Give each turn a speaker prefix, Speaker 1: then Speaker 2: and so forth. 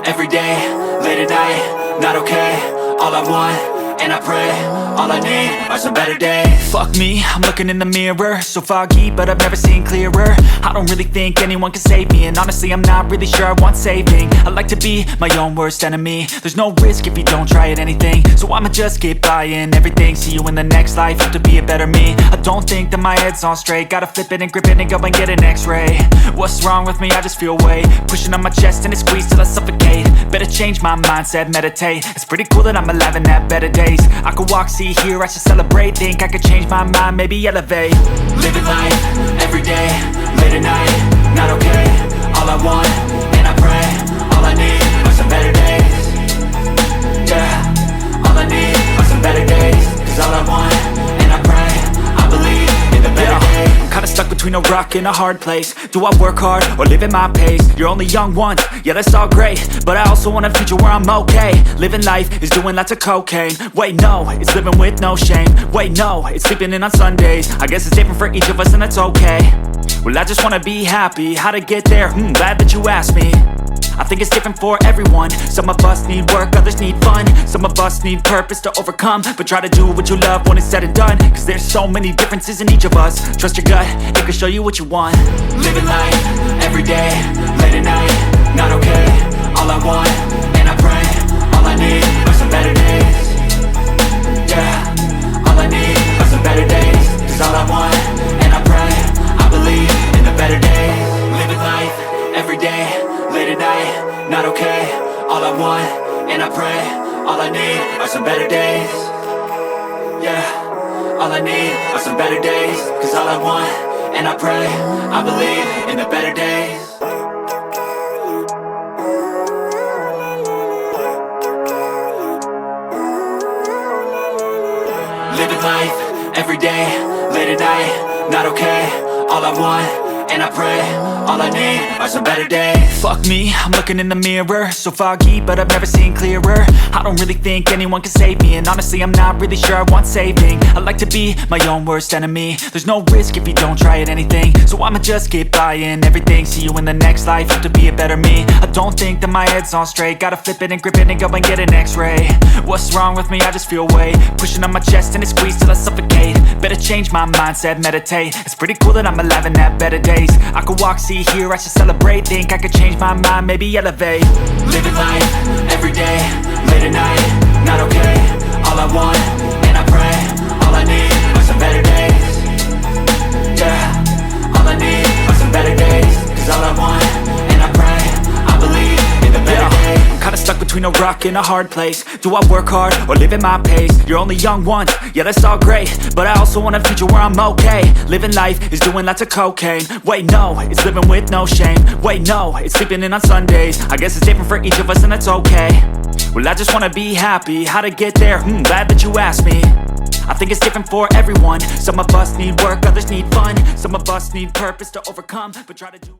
Speaker 1: every day, late at night, not okay. All I want, and I pray, all I need are some better days.
Speaker 2: Fuck me, I'm looking in the mirror, so foggy, but I've never seen clearer. I don't really think anyone can save me, and honestly I'm not really sure I want saving. I like to be my own worst enemy. There's no risk if you don't try at anything, so I'ma just keep buying everything. See you in the next life, have to be a better me. I don't think that my head's on straight, gotta flip it and grip it and go and get an x-ray. What's wrong with me? I just feel weight pushing on my chest and it squeezes till I suffocate. Better change my mindset, meditate. It's pretty cool that I'm alive and have better days. I could walk, see, hear, I should celebrate. Think I could change my mind, maybe elevate.
Speaker 1: Living life, every day, late at night, not okay. All I want, and I pray, all I need are some better days. Yeah, all I need are some better days. Cause all I want, and I pray, I believe in the better days.
Speaker 2: I'm kinda stuck between a rock and a hard place. Do I work hard or live at my pace? You're only young once, yeah that's all great, but I also want a future where I'm okay. Living life is doing lots of cocaine. Wait no, it's living with no shame. Wait no, it's sleeping in on Sundays. I guess it's different for each of us and that's okay. Well I just wanna be happy, how to get there? Glad that you asked me. I think it's different for everyone. Some of us need work, others need fun. Some of us need purpose to overcome. But try to do what you love when it's said and done, cause there's so many differences in each of us. Trust your gut, it can show you what you want.
Speaker 1: Living life, every day, late at night, not okay. All I want, and I pray, all I need are some better days. Yeah, all I need are some better days. Cause all I want, and I pray, I believe in the better days. Living life, every day, late at night, not okay. All I want, and I pray, all I need are some better days. Yeah, all I need are some better days. Cause all I want, and I pray, I believe in the better days. Living life, every day, late at night, not okay. All I want, and I pray, all I need are some better days.
Speaker 2: Fuck me, I'm looking in the mirror, so foggy, but I've never seen clearer. I don't really think anyone can save me, and honestly I'm not really sure I want saving. I like to be my own worst enemy. There's no risk if you don't try at anything, so I'ma just keep buying everything. See you in the next life, have to be a better me. I don't think that my head's on straight, gotta flip it and grip it and go and get an x-ray. What's wrong with me? I just feel weight pushing on my chest and it squeezes till I suffocate. Better change my mindset, meditate. It's pretty cool that I'm alive and have better days. I could walk, see, hear, I should celebrate. Think I could change my mind, maybe elevate.
Speaker 1: Living life, every day, late at night, not okay. All I want, and I pray, all I need are some better days. Yeah, all I need are some better days. Cause all I want, and I pray, I believe in the better days.
Speaker 2: I'm kinda stuck between a rock and a hard place. Do I work hard or live at my pace? You're only young once, yeah that's all great, but I also want a future where I'm okay. Living life is doing lots of cocaine. Wait no, it's living with no shame. Wait no, it's sleeping in on Sundays. I guess it's different for each of us and that's okay. Well I just wanna be happy, how to get there? Glad that you asked me. I think it's different for everyone. Some of us need work, others need fun. Some of us need purpose to overcome, but try to do